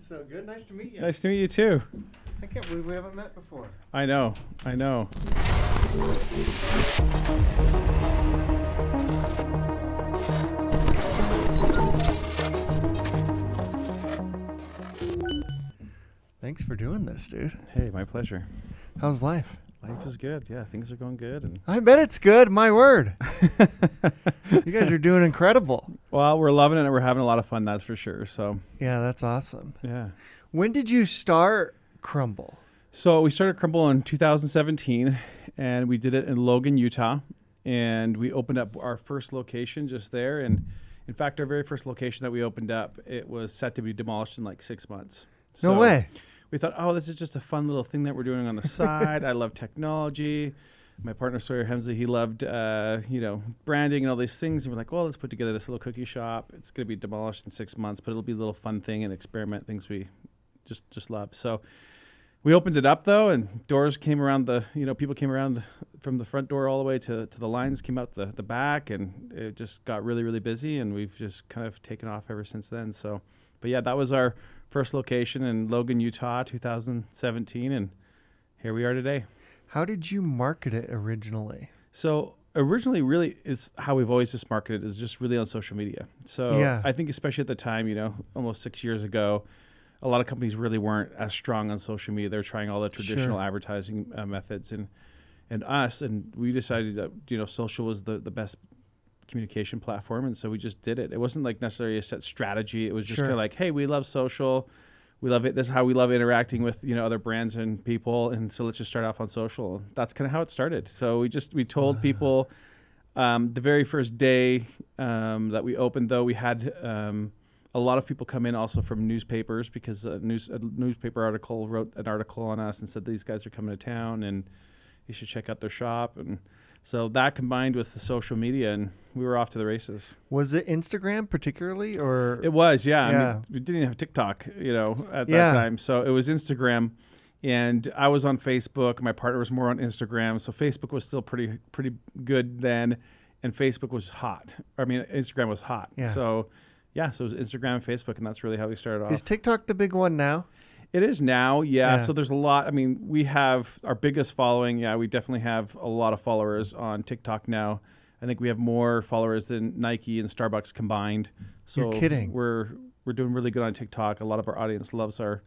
So good. Nice to meet you. Nice to meet you too. I can't believe we haven't met before. I know. Thanks for doing this, dude. Hey, my pleasure. How's life? Life is good. Yeah, things are going good. And I bet it's good. My word. You guys are doing incredible. well, we're loving it and we're having a lot of fun, that's for sure. So, Yeah, that's awesome. yeah. When did you start Crumbl? So we started Crumbl in 2017 and we did it in Logan, Utah. And we opened up our first location just there. And in fact, our very first location that we opened up, it was set to be demolished in like 6 months. No way. We thought, oh, this is just a fun little thing that we're doing on the side. I love technology. My partner, Sawyer Hemsley, he loved, branding and all these things. And we're like, well, let's put together this little cookie shop. It's going to be demolished in 6 months, but it'll be a little fun thing and experiment things we just love. So we opened it up, though, and doors came around people came around from the front door all the way to the lines, came out the back, and it just got really, really busy. And we've just kind of taken off ever since then. So, but yeah, that was our first location in Logan, Utah, 2017, and here we are today. How did you market it originally? So originally, really, it's how we've always just marketed is just really on social media. So Yeah. I think especially at the time, almost 6 years ago, a lot of companies really weren't as strong on social media. They're trying all the traditional advertising methods, and we decided that social was the best communication platform, and so we just did it. It wasn't like necessarily a set strategy. It was just kind of like, hey, we love social, we love it, this is how we love interacting with other brands and people, and so let's just start off on social. That's kind of how it started. So we told people the very first day that we opened, though, we had a lot of people come in also from newspapers, because a newspaper article wrote an article on us and said these guys are coming to town and you should check out their shop. And so that combined with the social media, and we were off to the races. Was it Instagram particularly, or? It was, yeah. I mean, we didn't have TikTok, at that time. So it was Instagram, and I was on Facebook. My partner was more on Instagram. So Facebook was still pretty good then, and Facebook was hot. Instagram was hot. Yeah. So it was Instagram and Facebook, and that's really how we started off. Is TikTok the big one now? It is now, yeah. So there's a lot. We have our biggest following. Yeah, we definitely have a lot of followers on TikTok now. I think we have more followers than Nike and Starbucks combined. So you're kidding. We're doing really good on TikTok. A lot of our audience loves our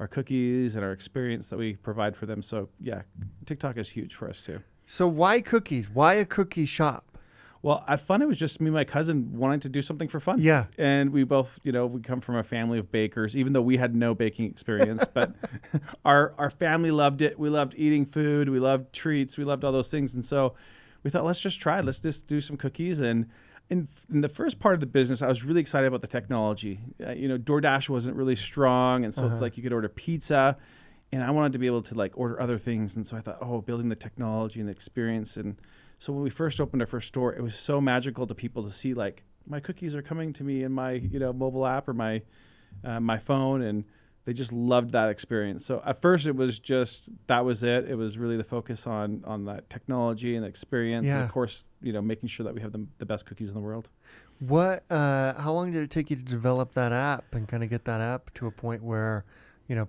cookies and our experience that we provide for them. So yeah, TikTok is huge for us too. So why cookies? Why a cookie shop? Well, at fun, it was just me and my cousin wanting to do something for fun. Yeah. And we both, we come from a family of bakers, even though we had no baking experience. But our family loved it. We loved eating food. We loved treats. We loved all those things. And so we thought, let's just try it. Let's just do some cookies. And in the first part of the business, I was really excited about the technology. DoorDash wasn't really strong. And so it's like you could order pizza. And I wanted to be able to order other things. And so I thought, building the technology and the experience. And so when we first opened our first store, it was so magical to people to see my cookies are coming to me in my mobile app or my phone, and they just loved that experience. So at first it was just that was it. It was really the focus on that technology and the experience, and of course making sure that we have the best cookies in the world. What? How long did it take you to develop that app and kind of get that app to a point where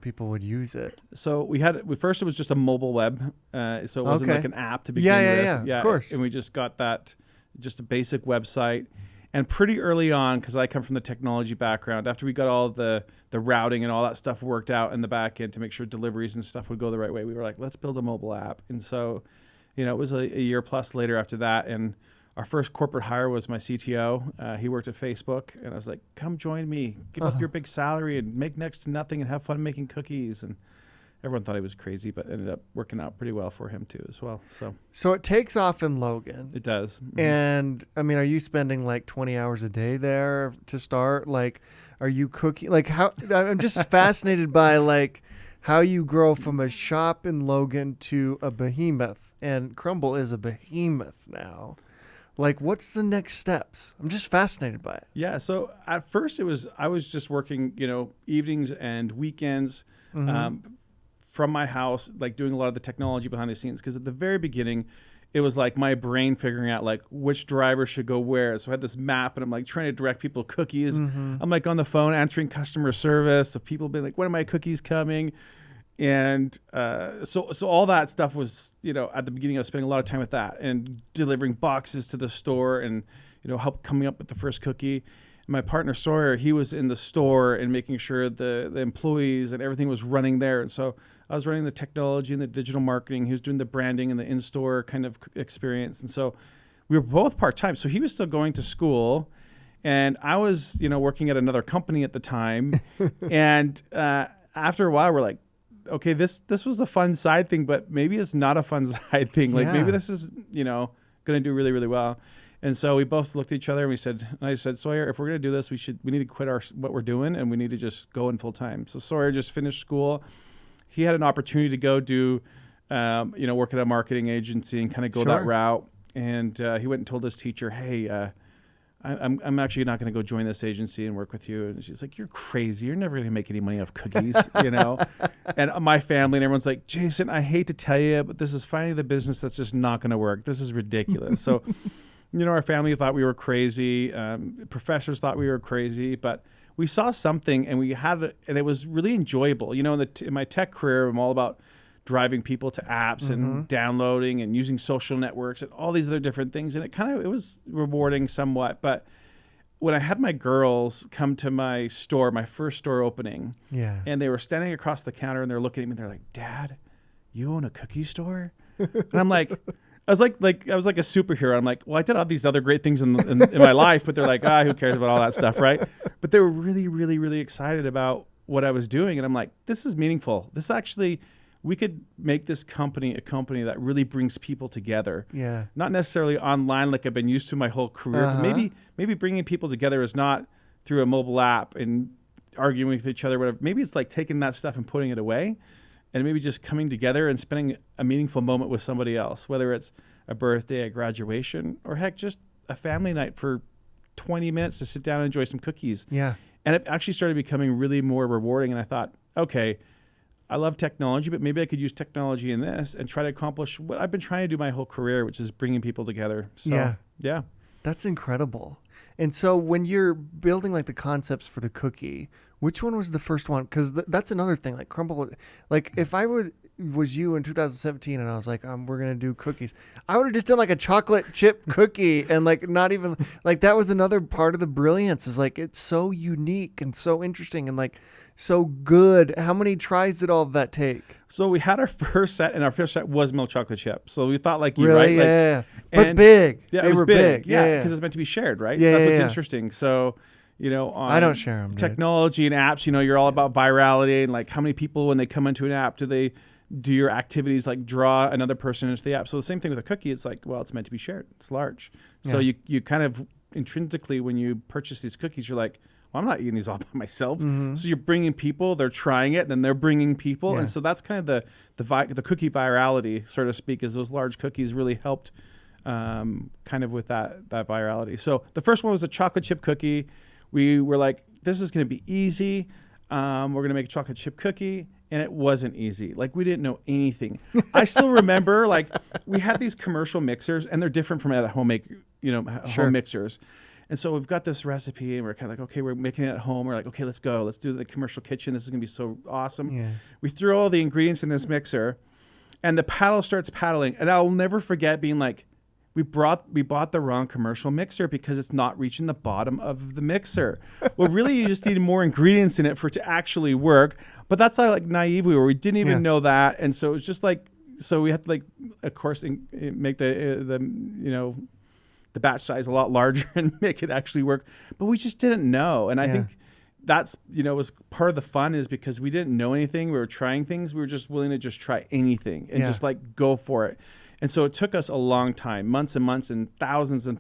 people would use it? So first it was just a mobile web. So it wasn't like an app to begin with. Yeah, of course. And we just got that, just a basic website. And pretty early on, because I come from the technology background, after we got all the routing and all that stuff worked out in the back end to make sure deliveries and stuff would go the right way, we were like, let's build a mobile app. And so, it was a year plus later after that. And our first corporate hire was my CTO. He worked at Facebook, and I was like, come join me, give up your big salary and make next to nothing and have fun making cookies. And everyone thought he was crazy, but ended up working out pretty well for him too as well. So it takes off in Logan. It does. Mm-hmm. And are you spending 20 hours a day there to start? Are you cooking? How? I'm just fascinated by how you grow from a shop in Logan to a behemoth, and Crumbl is a behemoth now. What's the next steps? I'm just fascinated by it. Yeah. So at first I was just working, evenings and weekends from my house, doing a lot of the technology behind the scenes. Because at the very beginning, it was like my brain figuring out like which driver should go where. So I had this map and I'm like trying to direct people cookies. I'm like on the phone answering customer service of people being like, when are my cookies coming? And so all that stuff was, at the beginning I was spending a lot of time with that and delivering boxes to the store and, help coming up with the first cookie. My partner Sawyer, he was in the store and making sure the employees and everything was running there. And so I was running the technology and the digital marketing. He was doing the branding and the in-store kind of experience. And so we were both part-time. So he was still going to school and I was, working at another company at the time. And after a while, we're like, okay, this was a fun side thing, but maybe it's not a fun side thing. Like maybe this is, going to do really, really well. And so we both looked at each other and I said, Sawyer, if we're going to do this, we need to quit what we're doing and we need to just go in full time. So Sawyer just finished school. He had an opportunity to go do, work at a marketing agency and kind of go that route. And he went and told his teacher, hey, I'm actually not going to go join this agency and work with you. And she's like, you're crazy. You're never going to make any money off cookies, And my family and everyone's like, Jason, I hate to tell you, but this is finally the business that's just not going to work. This is ridiculous. So, our family thought we were crazy. Professors thought we were crazy, but we saw something and and it was really enjoyable. In my tech career, I'm all about driving people to apps and downloading and using social networks and all these other different things. And it was rewarding somewhat. But when I had my girls come to my store, my first store opening, and they were standing across the counter and they're looking at me and they're like, Dad, you own a cookie store? And I'm like, I was like a superhero. I'm like, well, I did all these other great things in my life, but they're like, who cares about all that stuff, right? But they were really, really, really excited about what I was doing. And I'm like, this is meaningful. This actually, we could make this company a company that really brings people together. Yeah. Not necessarily online like I've been used to my whole career, but maybe bringing people together is not through a mobile app and arguing with each other, whatever. Maybe it's like taking that stuff and putting it away. And maybe just coming together and spending a meaningful moment with somebody else, whether it's a birthday, a graduation, or heck, just a family night for 20 minutes to sit down and enjoy some cookies. Yeah. And it actually started becoming really more rewarding. And I thought, okay, I love technology, but maybe I could use technology in this and try to accomplish what I've been trying to do my whole career, which is bringing people together. So, yeah. That's incredible. And so when you're building like the concepts for the cookie, which one was the first one? Because that's another thing. Like Crumbl, like if I was you in 2017 and I was like, we're going to do cookies, I would have just done like a chocolate chip cookie and like not even like that was another part of the brilliance is like it's so unique and so interesting and like so good. How many tries did all of that take? So we had our first set and our first set was milk chocolate chip. So we thought like, really? Right? Yeah. But big. Yeah, it was big. Yeah. Because it's meant to be shared, right? Yeah. That's what's interesting. So, on I don't share them. Technology and apps, you're all about virality and like how many people when they come into an app, do they do your activities like draw another person into the app? So the same thing with a cookie. It's like, well, it's meant to be shared. It's large. So you kind of intrinsically, when you purchase these cookies, you're like, well, I'm not eating these all by myself. So you're bringing people, they're trying it, and then they're bringing people. And so that's kind of the cookie virality, so to speak, is those large cookies really helped kind of with that virality. So the first one was a chocolate chip cookie. We were like, this is going to be easy. We're going to make a chocolate chip cookie. And it wasn't easy. Like we didn't know anything. I still remember like we had these commercial mixers and they're different from at home home mixers. And so we've got this recipe and we're kind of like, okay, we're making it at home. We're like, okay, let's go. Let's do the commercial kitchen. This is going to be so awesome. Yeah. We threw all the ingredients in this mixer and the paddle starts paddling. And I'll never forget being like, we bought the wrong commercial mixer because it's not reaching the bottom of the mixer. Well, really, you just needed more ingredients in it for it to actually work. But that's how like naive we were. We didn't even know that. And so it was just like, so we had to like, of course, make the batch size a lot larger and make it actually work. But we just didn't know. And I think that's, was part of the fun is because we didn't know anything. We were trying things. We were just willing to just try anything and just like go for it. And so it took us a long time, months and months and thousands of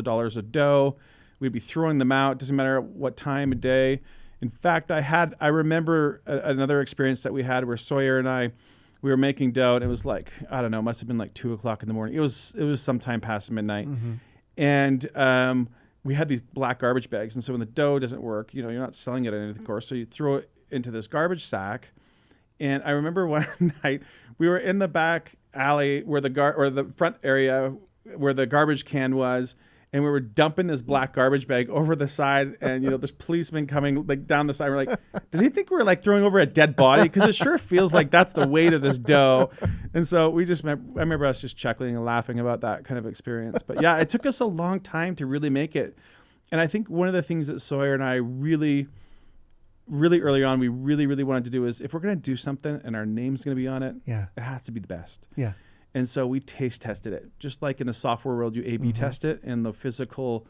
dollars of dough. We'd be throwing them out. Doesn't matter what time of day. In fact, I remember another experience that we had where Sawyer and we were making dough and it was like, I don't know, must have been like 2:00 in the morning. It was sometime past midnight. And we had these black garbage bags. And so when the dough doesn't work, you're not selling it at anything, of course. So you throw it into this garbage sack And I remember one night we were in the back alley where the front area where the garbage can was, and we were dumping this black garbage bag over the side, and there's policemen coming like down the side. We're like, does he think we're like throwing over a dead body? Because it sure feels like that's the weight of this dough. And so I remember us just chuckling and laughing about that kind of experience. But yeah, it took us a long time to really make it. And I think one of the things that Sawyer and I really early on, we really wanted to do is, if we're going to do something and our name's going to be on it, it has to be the best. Yeah. And so we taste tested it. Just like in the software world, you A/B test it. In the physical,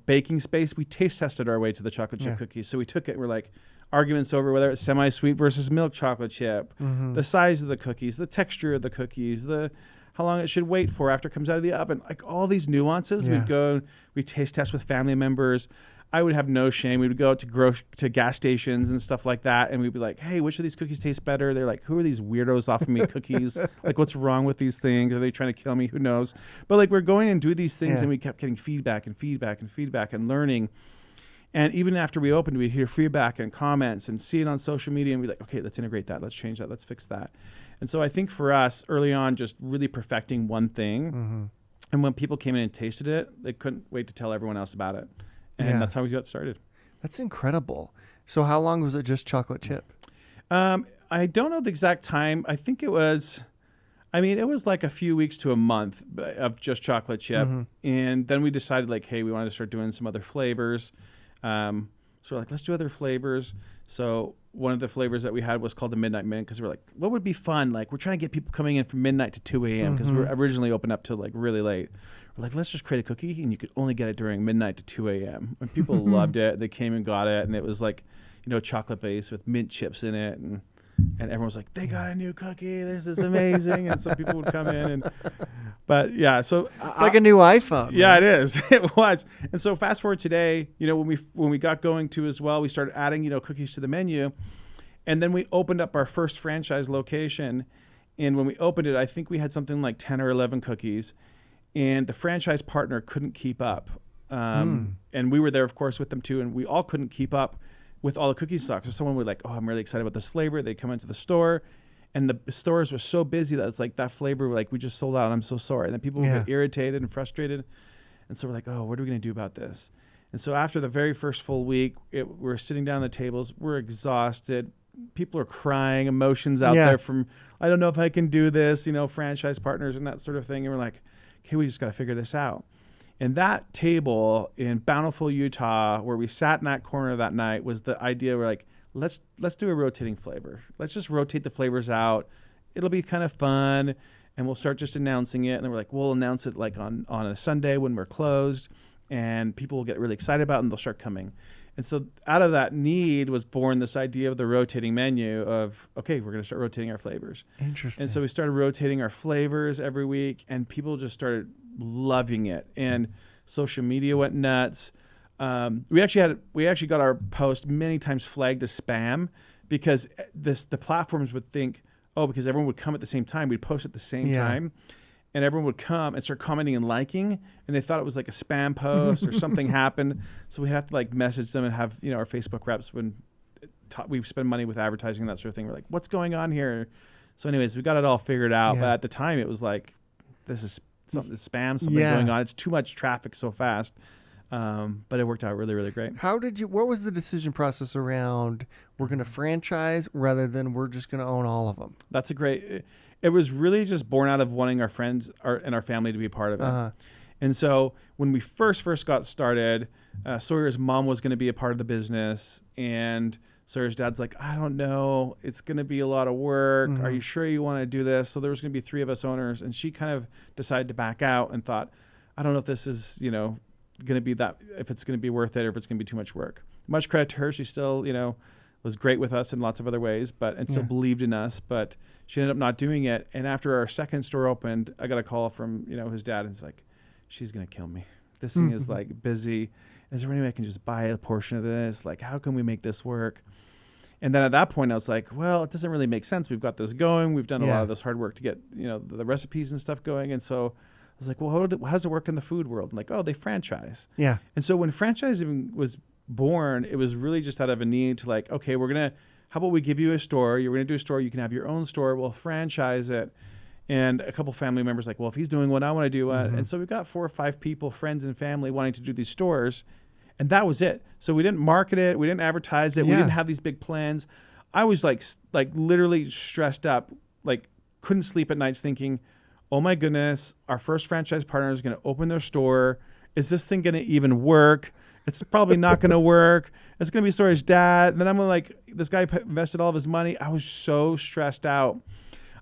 baking space, we taste tested our way to the chocolate chip cookies. So we took it and we're like, arguments over whether it's semi-sweet versus milk chocolate chip, the size of the cookies, the texture of the cookies, how long it should wait for after it comes out of the oven. Like all these nuances, we'd go, we taste test with family members. I would have no shame. We would go to gas stations and stuff like that, and we'd be like, hey, which of these cookies taste better? They're like, who are these weirdos offering me cookies? Like, what's wrong with these things? Are they trying to kill me? Who knows? But like, we're going and do these things, and we kept getting feedback and learning. And even after we opened, we'd hear feedback and comments and see it on social media, and we'd be like, okay, let's integrate that. Let's change that. Let's fix that. And so I think for us, early on, just really perfecting one thing. And when people came in and tasted it, they couldn't wait to tell everyone else about it. And that's how we got started. That's incredible. So how long was it just chocolate chip? I don't know the exact time. I think it was like a few weeks to a month of just chocolate chip. And then we decided like, hey, we wanted to start doing some other flavors. So we're like, let's do other flavors. So one of the flavors that we had was called the Midnight Mint, because we're like, what would be fun? Like, we're trying to get people coming in from midnight to 2 a.m. because we were originally open up to like really late. We're like, let's just create a cookie, and you could only get it during midnight to 2 a.m. And people loved it. They came and got it, and it was like, chocolate base with mint chips in it, and everyone was like, they got a new cookie. This is amazing. And some people would come in, but yeah, so it's like a new iPhone. Yeah, man. It is. It was. And so fast forward today, when we got going too as well, we started adding, cookies to the menu, and then we opened up our first franchise location. And when we opened it, I think we had something like 10 or 11 cookies. And the franchise partner couldn't keep up. And we were there, of course, with them too. And we all couldn't keep up with all the cookie stock. So someone would like, oh, I'm really excited about this flavor. They'd come into the store, and the stores were so busy that it's like that flavor, like, we just sold out, and I'm so sorry. And then people would get irritated and frustrated. And so we're like, oh, what are we going to do about this? And so after the very first full week, we're sitting down at the tables. We're exhausted. People are crying, emotions out there from, I don't know if I can do this, franchise partners and that sort of thing. And we're like, okay, we just got to figure this out. And that table in Bountiful, Utah, where we sat in that corner that night, was the idea. We're like, let's do a rotating flavor. Let's just rotate the flavors out. It'll be kind of fun, and we'll start just announcing it. And then we're like, we'll announce it like on a Sunday when we're closed, and people will get really excited about it, and they'll start coming. And so out of that need was born this idea of the rotating menu of, okay, we're going to start rotating our flavors. Interesting. And so we started rotating our flavors every week, and people just started loving it. And social media went nuts. We actually got our post many times flagged as spam, because the platforms would think, oh, because everyone would come at the same time, we'd post at the same time. And everyone would come and start commenting and liking, and they thought it was like a spam post or something happened. So we have to like message them and have, our Facebook reps, when we spend money with advertising and that sort of thing. We're like, what's going on here? So anyways, we got it all figured out. But at the time it was like, this is spam, something going on. It's too much traffic so fast. But it worked out really, really great. What was the decision process around, we're going to franchise rather than we're just going to own all of them? That's it was really just born out of wanting our friends and our family to be a part of it. And so when we first got started, Sawyer's mom was going to be a part of the business, and Sawyer's dad's like, I don't know, it's going to be a lot of work. Are you sure you want to do this? So there was going to be 3 of us owners, and she kind of decided to back out and thought, I don't know if this is, going to be if it's going to be worth it, or if it's going to be too much work. Much credit to her. She still, was great with us in lots of other ways, and still believed in us, but she ended up not doing it. And after our second store opened, I got a call from, his dad, and he's like, she's going to kill me. This thing is like busy. Is there any way I can just buy a portion of this? Like, how can we make this work? And then at that point I was like, well, it doesn't really make sense. We've got this going. We've done a lot of this hard work to get, the recipes and stuff going. And so I was like, well, how does it work in the food world? I'm like, oh, they franchise. Yeah. And so when franchising was born, it was really just out of a need to like, okay, how about we give you a store? You're going to do a store. You can have your own store. We'll franchise it. And a couple family members like, well, if he's doing what I want to do. And so we've got 4 or 5 people, friends and family wanting to do these stores. And that was it. So we didn't market it. We didn't advertise it. We didn't have these big plans. I was like literally stressed up, like couldn't sleep at nights thinking, oh my goodness, our first franchise partner is going to open their store. Is this thing going to even work? It's probably not going to work. It's going to be Story's dad. And then I'm like, this guy invested all of his money. I was so stressed out.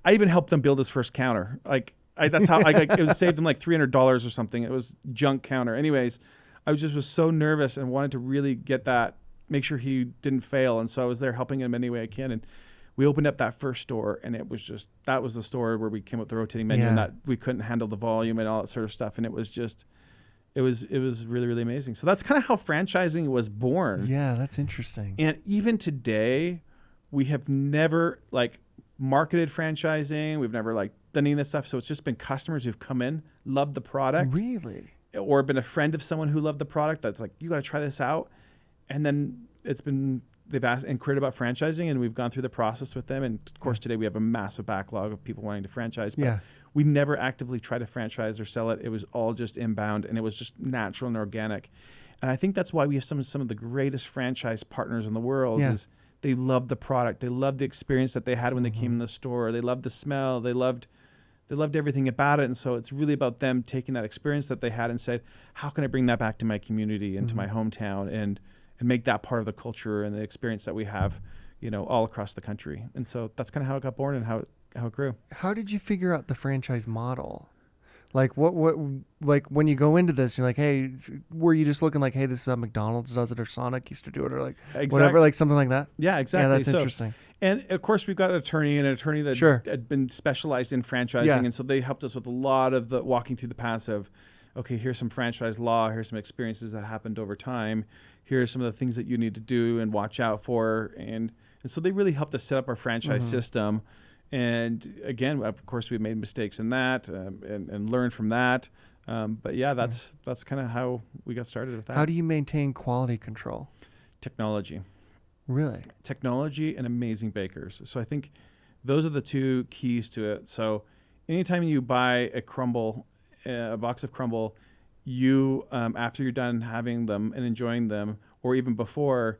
I even helped him build his first counter. That's how it was saved him like $300 or something. It was junk counter. Anyways, I was so nervous and wanted to really get that, make sure he didn't fail. And so I was there helping him any way I can. And we opened up that first store, and it was just, that was the store where we came up with the rotating menu and that we couldn't handle the volume and all that sort of stuff. And it was just, it was really, really amazing. So that's kind of how franchising was born. Yeah, that's interesting. And even today, we have never marketed franchising. We've never done any of this stuff. So it's just been customers who've come in, loved the product. Really? Or been a friend of someone who loved the product that's like, you got to try this out. And then they've asked and inquired about franchising, and we've gone through the process with them. And of course, today we have a massive backlog of people wanting to franchise. But we never actively try to franchise or sell it. It was all just inbound, and it was just natural and organic. And I think that's why we have some of the greatest franchise partners in the world. Is they love the product. They loved the experience that they had when they came in the store. They loved the smell. They loved everything about it. And so it's really about them taking that experience that they had and said, how can I bring that back to my community and to my hometown and make that part of the culture and the experience that we have, all across the country. And so that's kind of how it got born and how it grew. How did you figure out the franchise model? Like what when you go into this, you're like, hey, were you just looking like, hey, this is how McDonald's does it or Sonic used to do it or whatever, something like that? Yeah, exactly. Yeah, that's interesting. And of course, we've got an attorney that had been specialized in franchising. And so they helped us with a lot of the walking through the paths of, okay, here's some franchise law. Here's some experiences that happened over time. Here's some of the things that you need to do and watch out for. And so they really helped us set up our franchise system. And again, of course, we made mistakes in that and learned from that. But yeah, that's kind of how we got started with that. How do you maintain quality control? Technology. Really? Technology and amazing bakers. So I think those are the 2 keys to it. So anytime you buy a Crumbl, a box of Crumbl, you after you're done having them and enjoying them, or even before,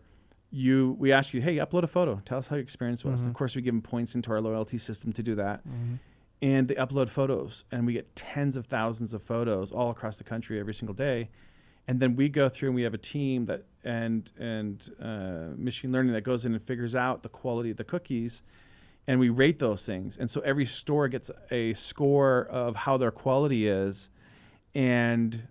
we ask you, hey, upload a photo. Tell us how your experience was. Of course, we give them points into our loyalty system to do that. And they upload photos, and we get tens of thousands of photos all across the country every single day. And then we go through and we have a team that and machine learning that goes in and figures out the quality of the cookies, and we rate those things. And so every store gets a score of how their quality is, and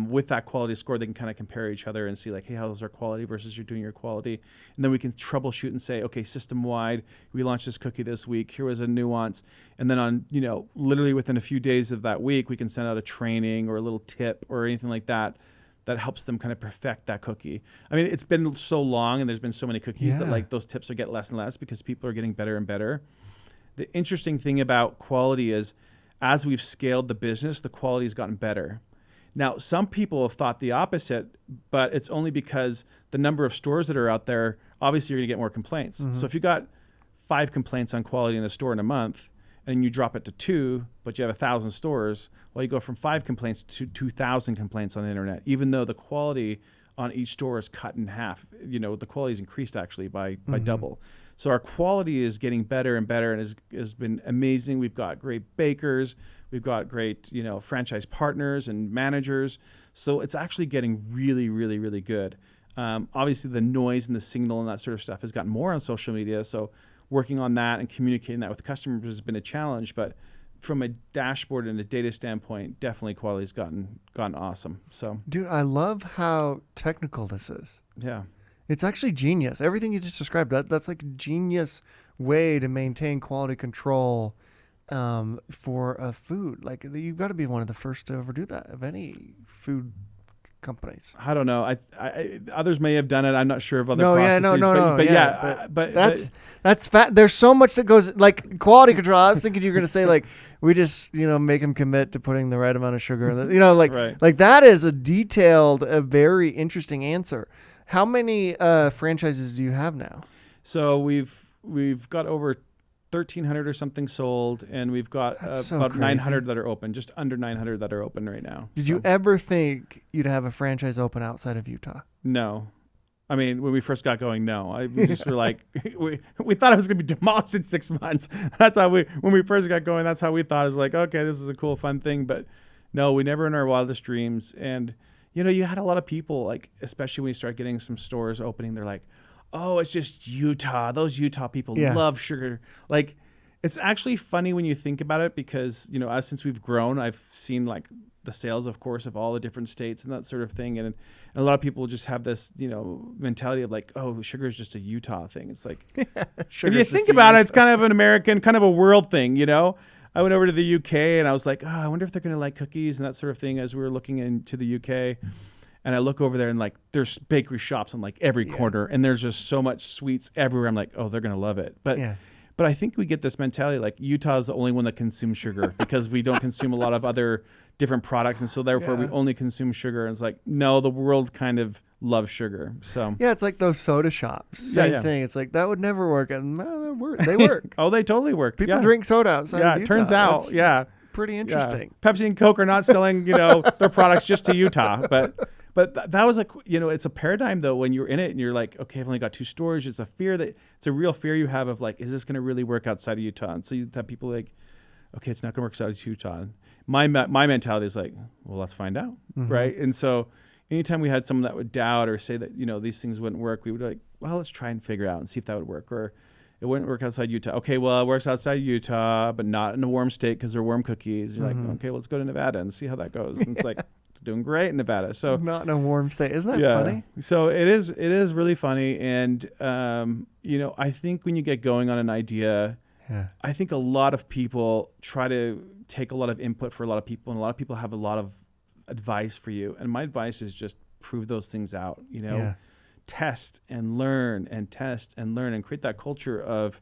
with that quality score, they can kind of compare each other and see hey, how's our quality versus you're doing your quality. And then we can troubleshoot and say, okay, system-wide, we launched this cookie this week. Here was a nuance. And then on, literally within a few days of that week, we can send out a training or a little tip or anything like that helps them kind of perfect that cookie. I mean, it's been so long and there's been so many cookies that those tips will get less and less because people are getting better and better. The interesting thing about quality is as we've scaled the business, the quality has gotten better. Now, some people have thought the opposite, but it's only because the number of stores that are out there, obviously you're going to get more complaints. So if you got 5 complaints on quality in a store in a month and you drop it to 2, but you have 1,000 stores, well, you go from 5 complaints to 2,000 complaints on the internet, even though the quality on each store is cut in half. The quality is increased actually by double. So our quality is getting better and better and has been amazing. We've got great bakers. We've got great, franchise partners and managers. So it's actually getting really, really, really good. Obviously, the noise and the signal and that sort of stuff has gotten more on social media. So working on that and communicating that with customers has been a challenge. But from a dashboard and a data standpoint, definitely quality's gotten awesome. So, dude, I love how technical this is. Yeah. It's actually genius. Everything you just described, that's like a genius way to maintain quality control for a food. Like you've got to be one of the first to ever do that of any food companies. I don't know. I others may have done it. I'm not sure of other processes. But that's fat. There's so much that goes like quality control. I was thinking you were gonna say we just make them commit to putting the right amount of sugar in the, like that is a detailed, a very interesting answer. How many franchises do you have now? So we've we've got over 1,300 or something sold, and we've got about crazy. 900 that are open, just under 900 that are open right now. Did you ever think you'd have a franchise open outside of Utah? No. I mean, when we first got going, no. We just were like, we thought it was going to be demolished in 6 months. That's how when we first got going, that's how we thought. It was like, okay, this is a cool, fun thing. But no, we never in our wildest dreams. And, you know, you had a lot of people, like, especially when you start getting some stores opening, they're like, oh, it's just Utah. Those Utah people love sugar. Like, it's actually funny when you think about it because, you know, since we've grown, I've seen, like, the sales, of course, of all the different states and that sort of thing. And a lot of people just have this, you know, mentality of like, oh, sugar is just a Utah thing. It's like, if you think about it, it's kind of an American, kind of a world thing, you know? I went over to the UK and I was like, oh, I wonder if they're going to like cookies and that sort of thing as we were looking into the UK. And I look over there and like there's bakery shops on like every corner and there's just so much sweets everywhere. I'm like, oh, they're going to love it. But I think we get this mentality like Utah is the only one that consumes sugar because we don't consume a lot of other different products. And so therefore we only consume sugar. And it's like, no, the world kind of loves sugar. So yeah, it's like those soda shops. Same thing. It's like that would never work. And they work. Oh, they totally work. People drink soda outside of Utah. It turns out, That's pretty interesting. Pepsi and Coke are not selling, you know, their products just to Utah. But that was you know, it's a paradigm though when you're in it and you're like, okay, I've only got 2 stores. It's a real fear you have of like, is this going to really work outside of Utah? And so you have people like, okay, it's not going to work outside of Utah. And my mentality is like, well, let's find out, right? And so anytime we had someone that would doubt or say that, you know, these things wouldn't work, we would be like, well, let's try and figure it out and see if that would work. Or it wouldn't work outside Utah. Okay, well, it works outside Utah, but not in a warm state because they're warm cookies. You're like, okay, well, let's go to Nevada and see how that goes. And it's like, it's doing great in Nevada. So not in a warm state. Isn't that funny? So it is really funny. And, you know, I think when you get going on an idea, I think a lot of people try to take a lot of input for a lot of people, and a lot of people have a lot of advice for you. And my advice is just prove those things out, you know, test and learn and test and learn and create that culture of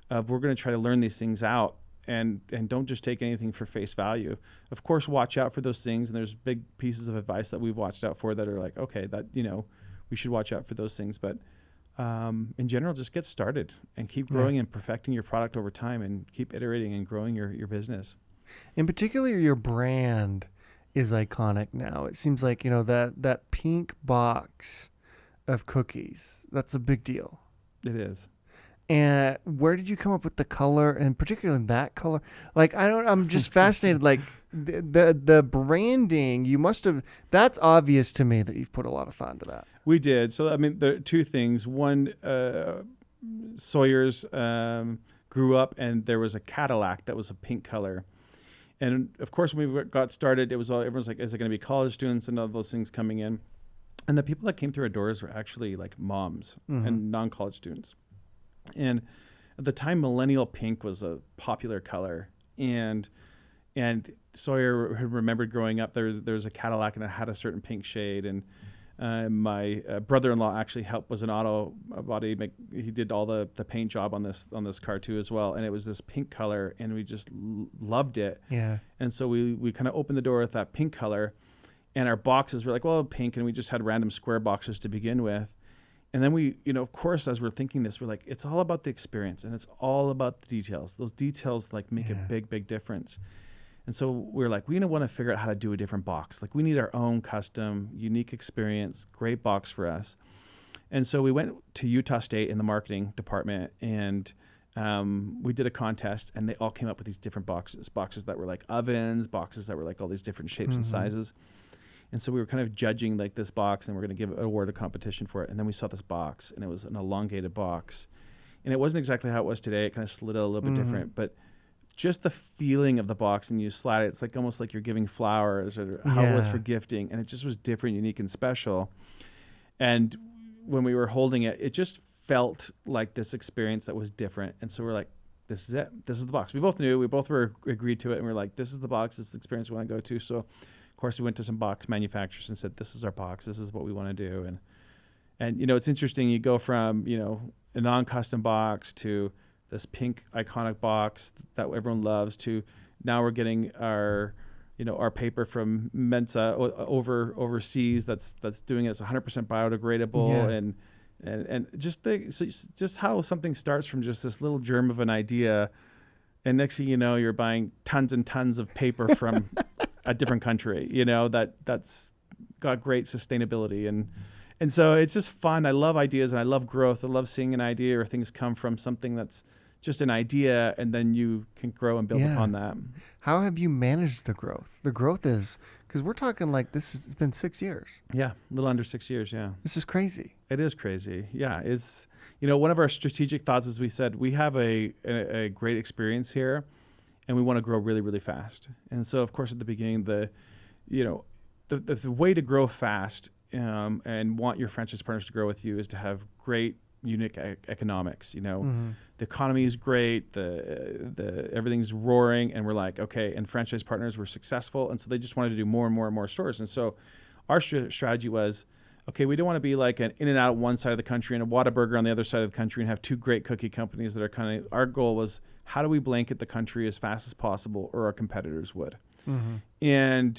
we're going to try to learn these things out and don't just take anything for face value. Of course, watch out for those things. And there's big pieces of advice that we've watched out for that are like, okay, that, you know, we should watch out for those things. But in general, just get started and keep growing and perfecting your product over time and keep iterating and growing your business. In particular, your brand is iconic now. It seems like, you know, that pink box of cookies, that's a big deal. It is. And where did you come up with the color, and particularly that color? Like, I'm just fascinated. Like the branding, you must have. That's obvious to me that you've put a lot of thought into that. We did. So I mean, there are 2 things. One, Sawyer's grew up, and there was a Cadillac that was a pink color. And of course, when we got started, everyone's like, is it going to be college students and all those things coming in? And the people that came through our doors were actually like moms and non-college students. And at the time, millennial pink was a popular color. And Sawyer had remembered growing up, there was a Cadillac and it had a certain pink shade. And my brother-in-law actually was an auto body. He did all the paint job on this car too as well. And it was this pink color, and we just loved it. Yeah. And so we kind of opened the door with that pink color, and our boxes were like, well, pink, and we just had random square boxes to begin with. And then we, you know, of course, as we're thinking this, we're like, it's all about the experience, and it's all about the details. Those details like make a big, big difference. And so we're like, we want to figure out how to do a different box. Like, we need our own custom, unique experience, great box for us. And so we went to Utah State in the marketing department, and we did a contest, and they all came up with these different boxes that were like ovens, boxes that were like all these different shapes and sizes. And so we were kind of judging like this box, and we're going to give an award, a competition for it. And then we saw this box, and it was an elongated box. And it wasn't exactly how it was today. It kind of slid out a little bit different, but just the feeling of the box, and you slide it, it's like almost like you're giving flowers, or how it was for gifting. And it just was different, unique, and special. And when we were holding it, it just felt like this experience that was different. And so we're like, this is it. This is the box. We both knew. We both were agreed to it. And we're like, this is the box. This is the experience we want to go to. So, of course, we went to some box manufacturers and said, this is our box. This is what we want to do. And you know, it's interesting. You go from, you know, a non-custom box to this pink iconic box that everyone loves to now we're getting our, you know, our paper from Mensa overseas that's doing it. It's 100% biodegradable. And And just how something starts from just this little germ of an idea, and next thing you know, you're buying tons and tons of paper from a different country, that's got great sustainability. And so it's just fun. I love ideas and I love growth. I love seeing an idea or things come from something that's just an idea, and then you can grow and build upon that. How have you managed the growth? The growth is, because we're talking like it's been 6 years. Yeah, a little under 6 years, yeah. This is crazy. It is crazy. Yeah, it's, one of our strategic thoughts is we said we have a great experience here, and we want to grow really, really fast. And so, of course, at the beginning, the way to grow fast and want your franchise partners to grow with you is to have great, unique economics. The economy is great, the everything's roaring, and we're like, okay. And franchise partners were successful, and so they just wanted to do more and more and more stores. And so our strategy was, okay, we don't want to be like an In-N-Out on one side of the country and a Whataburger on the other side of the country and have two great cookie companies that are kind of. Our goal was, how do we blanket the country as fast as possible, or our competitors would. And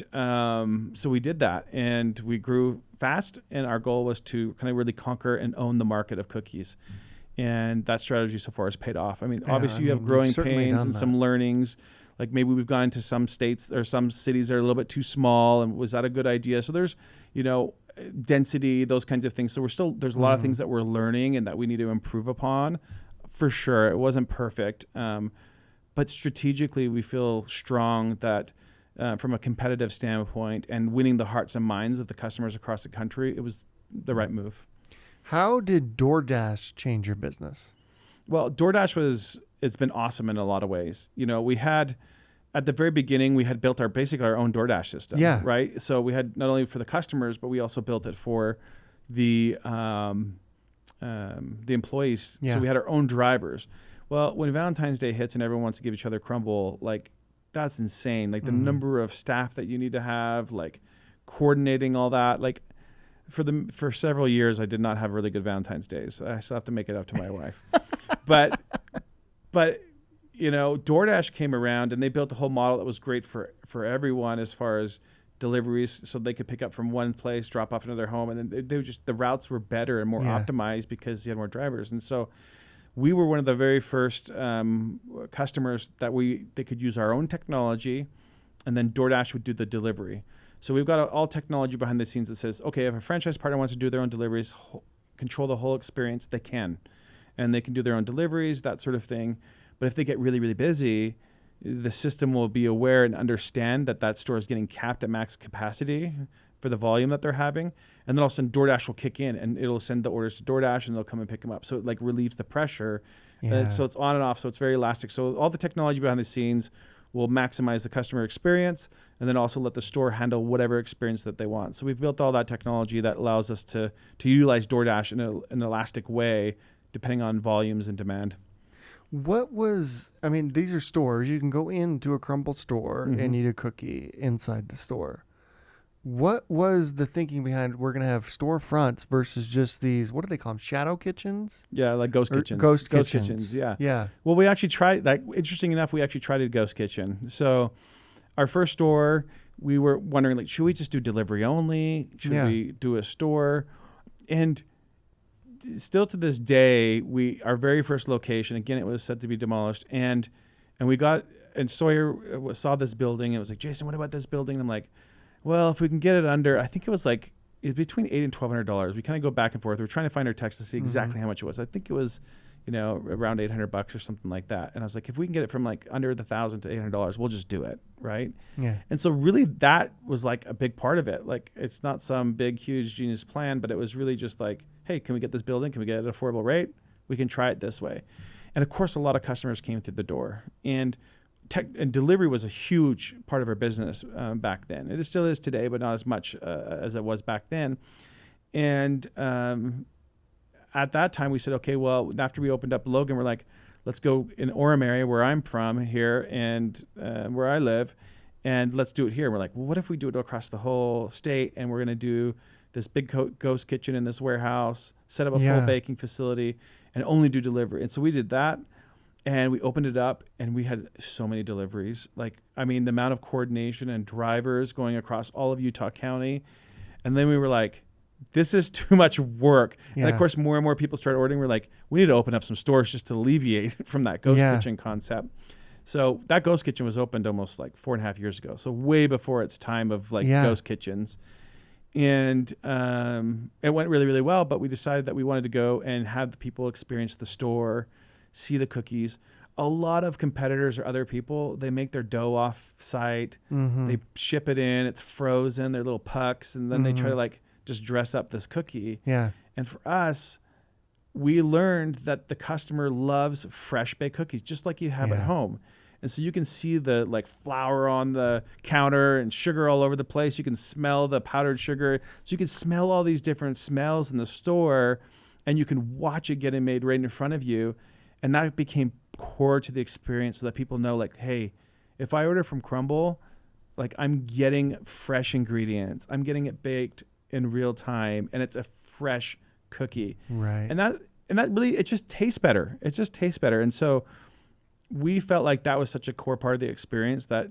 so we did that, and we grew fast, and our goal was to kind of really conquer and own the market of cookies. And that strategy so far has paid off. I mean, obviously you have growing pains and some learnings. Like maybe we've gone into some states or some cities that are a little bit too small, and was that a good idea? So there's, density, those kinds of things. So there's a lot of things that we're learning and that we need to improve upon. For sure, it wasn't perfect. But strategically, we feel strong that from a competitive standpoint and winning the hearts and minds of the customers across the country, it was the right move. How did DoorDash change your business? Well, DoorDash it's been awesome in a lot of ways. We had, at the very beginning, we had built basically our own DoorDash system. Yeah. Right. So we had not only for the customers, but we also built it for the employees. Yeah. So we had our own drivers. Well, when Valentine's Day hits and everyone wants to give each other Crumbl, like that's insane. Like the number of staff that you need to have, like coordinating all that, like. For several years, I did not have really good Valentine's Days. I still have to make it up to my wife. But DoorDash came around and they built a whole model that was great for everyone as far as deliveries, so they could pick up from one place, drop off into their home, and then the routes were better and more optimized because you had more drivers. And so we were one of the very first customers that they could use our own technology, and then DoorDash would do the delivery. So we've got all technology behind the scenes that says, okay, if a franchise partner wants to do their own deliveries, control the whole experience, they can. And they can do their own deliveries, that sort of thing. But if they get really, really busy, the system will be aware and understand that store is getting capped at max capacity for the volume that they're having. And then all of a sudden DoorDash will kick in and it'll send the orders to DoorDash and they'll come and pick them up. So it like relieves the pressure. Yeah. So it's on and off. So it's very elastic. So all the technology behind the scenes will maximize the customer experience and then also let the store handle whatever experience that they want. So we've built all that technology that allows us to utilize DoorDash in an elastic way depending on volumes and demand. These are stores. You can go into a Crumbl store and eat a cookie inside the store. What was the thinking behind we're going to have storefronts versus just these, what do they call them, shadow kitchens? Yeah, like ghost kitchens. Ghost kitchens, yeah. Yeah. Well, we actually tried, interesting enough, we actually tried a ghost kitchen. So our first store, we were wondering, should we just do delivery only? Should we do a store? And still to this day, our very first location, again, it was set to be demolished. And Sawyer saw this building and was like, Jason, what about this building? And I'm like, well, if we can get it under, I think it was between $800 and $1,200. We kind of go back and forth. We're trying to find our text to see exactly how much it was. I think it was, around $800 or something like that. And I was like, if we can get it from under the $1,000 to $800, we'll just do it, right? Yeah. And so really that was a big part of it. It's not some big, huge genius plan, but it was really just hey, can we get this building? Can we get it at an affordable rate? We can try it this way. And of course, a lot of customers came through the door. And delivery was a huge part of our business back then. It still is today, but not as much as it was back then. And at that time, we said, okay, well, after we opened up Logan, we're like, let's go in Orem area where I'm from here and where I live, and let's do it here. We're like, well, what if we do it across the whole state, and we're going to do this big ghost kitchen in this warehouse, set up a full baking facility, and only do delivery. And so we did that. And we opened it up, and we had so many deliveries. The amount of coordination and drivers going across all of Utah County. And then we were like, this is too much work. Yeah. And of course, more and more people start ordering. We're like, we need to open up some stores just to alleviate from that ghost kitchen concept. So that ghost kitchen was opened almost like 4.5 years ago. So way before its time of like ghost kitchens. And it went really, really well. But we decided that we wanted to go and have the people experience the store, see the cookies. A lot of competitors or other people, they make their dough off site. They ship it in. It's frozen. They're little pucks. And then they try to like just dress up this cookie. Yeah. And for us, we learned that the customer loves fresh baked cookies, just like you have at home. And so you can see the like flour on the counter and sugar all over the place. You can smell the powdered sugar. So you can smell all these different smells in the store, and you can watch it getting made right in front of you. And that became core to the experience, so that people know like, hey, if I order from Crumbl, like I'm getting fresh ingredients. I'm getting it baked in real time, and it's a fresh cookie. Right. And that really, it just tastes better. It just tastes better. And so we felt like that was such a core part of the experience that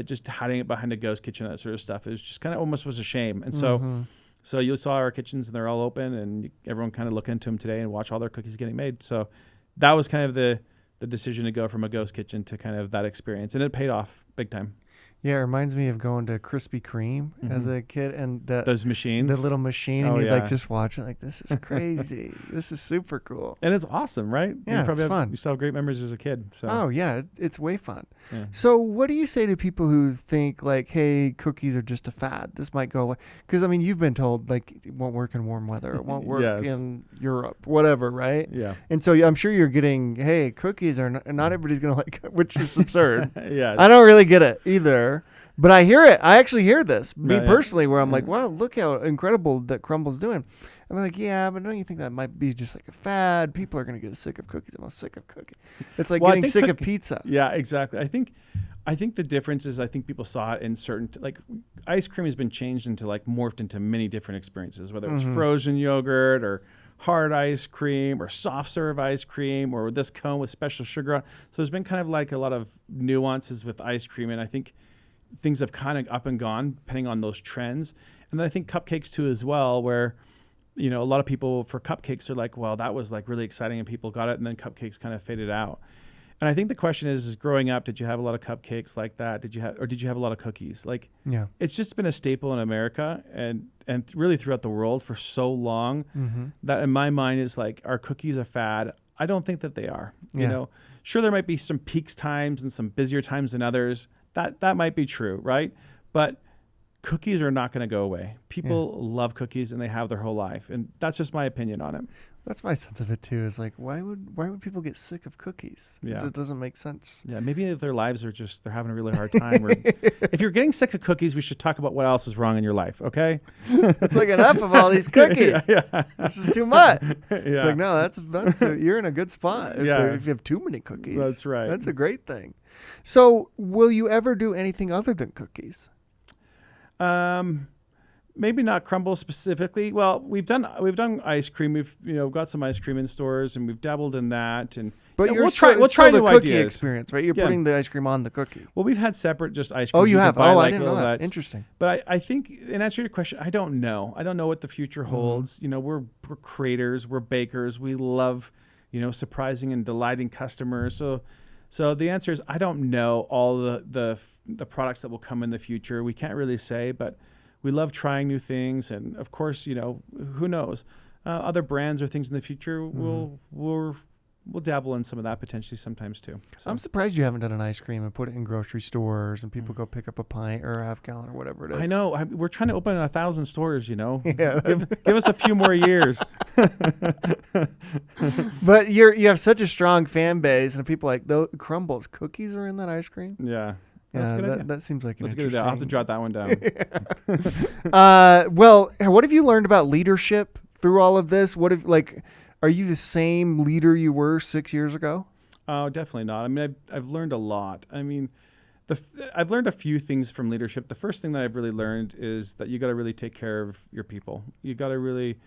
just hiding it behind a ghost kitchen, that sort of stuff, is just kind of almost was a shame. And so you saw our kitchens, and they're all open, and everyone kind of look into them today and watch all their cookies getting made. So that was kind of the decision to go from a ghost kitchen to kind of that experience. And it paid off big time. Yeah, it reminds me of going to Krispy Kreme as a kid, and those machines, the little machine, and you'd like just watch it, like, this is crazy. This is super cool, and it's awesome, right? Yeah, it's fun. You still have great memories as a kid. So. Oh yeah, it's way fun. Yeah. So what do you say to people who think like, hey, cookies are just a fad? This might go away, because I mean, you've been told like it won't work in warm weather, it won't work in Europe, whatever, right? Yeah. And so I'm sure you're getting, hey, cookies are not everybody's gonna like, which is absurd. Yeah. I don't really get it either. But I hear it. I actually hear this, personally, where I'm like, wow, look how incredible that Crumbl's doing. And they're like, yeah, but don't you think that might be just like a fad? People are going to get sick of cookies. I'm sick of cookies. It's like getting sick of pizza. Yeah, exactly. I think the difference is, I think people saw it in certain, like ice cream has been changed into like morphed into many different experiences, whether it's frozen yogurt or hard ice cream or soft serve ice cream or this cone with special sugar on. So there's been kind of like a lot of nuances with ice cream. And I think things have kind of up and gone depending on those trends. And then I think cupcakes too as well, where, you know, a lot of people for cupcakes are like, well, that was like really exciting and people got it, and then cupcakes kind of faded out. And I think the question is growing up, did you have a lot of cupcakes like that? Did you have a lot of cookies? Like, it's just been a staple in America and really throughout the world for so long that in my mind is like, are cookies a fad? I don't think that they are. You know, sure, there might be some peaks times and some busier times than others. That might be true, right? But cookies are not going to go away. People love cookies, and they have their whole life, and that's just my opinion on it. That's my sense of it too. Is like, why would people get sick of cookies? Yeah, it doesn't make sense. Yeah, maybe if their lives are just, they're having a really hard time. Or if you're getting sick of cookies, we should talk about what else is wrong in your life. Okay? It's like enough of all these cookies. This is too much. It's like, no, that's you're in a good spot. If you have too many cookies, that's right. That's a great thing. So, will you ever do anything other than cookies? Maybe not Crumbl specifically. Well, we've done ice cream. We've got some ice cream in stores, and we've dabbled in that. And but we'll try new cookie ideas. Experience, right? You're putting the ice cream on the cookie. Well, we've had separate just ice cream. Oh, you have? Oh, I didn't know that. Interesting. But I think, in answer to your question, I don't know. I don't know what the future holds. You know, we're creators, we're bakers. We love, surprising and delighting customers. So the answer is, I don't know all the products that will come in the future. We can't really say, but we love trying new things. And of course, who knows? Other brands or things in the future, we'll dabble in some of that potentially sometimes too. So. I'm surprised you haven't done an ice cream and put it in grocery stores and people go pick up a pint or a half gallon or whatever it is. I know. We're trying to open 1,000 stores, Yeah. Give us a few more years. But you have such a strong fan base, and people like those Crumbl's cookies are in that ice cream. Yeah. That's a good idea. That seems like that's good idea. I'll have to jot that one down. Well, what have you learned about leadership through all of this? Are you the same leader you were 6 years ago? Oh, definitely not. I mean, I've learned a lot. I mean, I've learned a few things from leadership. The first thing that I've really learned is that you got to really take care of your people. You got to really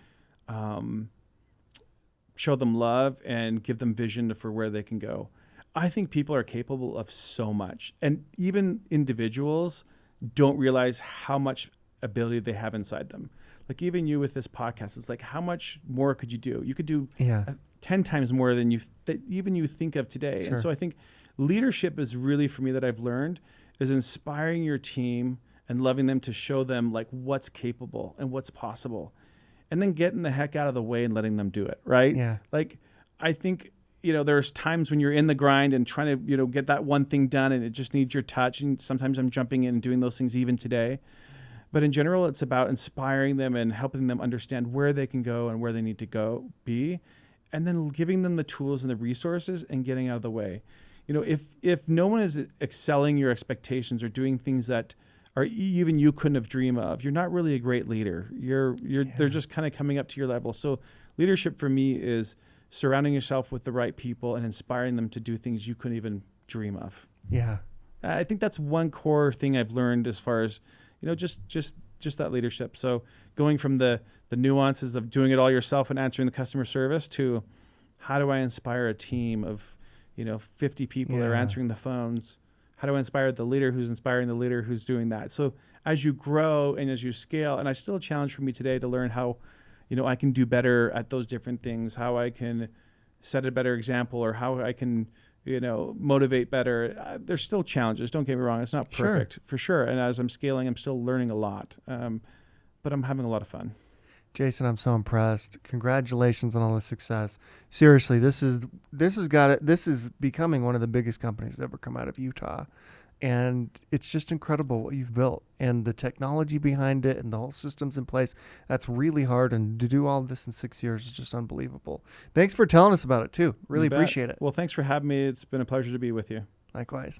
show them love and give them vision for where they can go. I think people are capable of so much, and even individuals don't realize how much ability they have inside them. like even you with this podcast, it's like, how much more could you do? You could do Yeah. 10 times more than even you think of today. Sure. And so I think leadership is really, for me, that I've learned, is inspiring your team and loving them to show them like what's capable and what's possible, and then getting the heck out of the way and letting them do it. Right. Yeah. Like, I think, there's times when you're in the grind and trying to, get that one thing done, and it just needs your touch. And sometimes I'm jumping in and doing those things even today. But in general, it's about inspiring them and helping them understand where they can go and where they need to be, and then giving them the tools and the resources and getting out of the way. If no one is excelling your expectations or doing things that are even you couldn't have dreamed of, you're not really a great leader. They're just kind of coming up to your level. So leadership for me is surrounding yourself with the right people and inspiring them to do things you couldn't even dream of. Yeah. I think that's one core thing I've learned as far as, just that leadership. So going from the nuances of doing it all yourself and answering the customer service to how do I inspire a team of, 50 people that are answering the phones? How do I inspire the leader who's inspiring the leader who's doing that? So as you grow and as you scale, and it's still a challenge for me today to learn how, I can do better at those different things, how I can set a better example, or how I can, motivate better. There's still challenges. Don't get me wrong. It's not perfect for sure. And as I'm scaling, I'm still learning a lot. But I'm having a lot of fun. Jason, I'm so impressed. Congratulations on all the success. Seriously, this is becoming one of the biggest companies that ever come out of Utah. And it's just incredible what you've built and the technology behind it and the whole systems in place. That's really hard. And to do all this in 6 years is just unbelievable. Thanks for telling us about it too. Really appreciate it. Well, thanks for having me. It's been a pleasure to be with you. Likewise.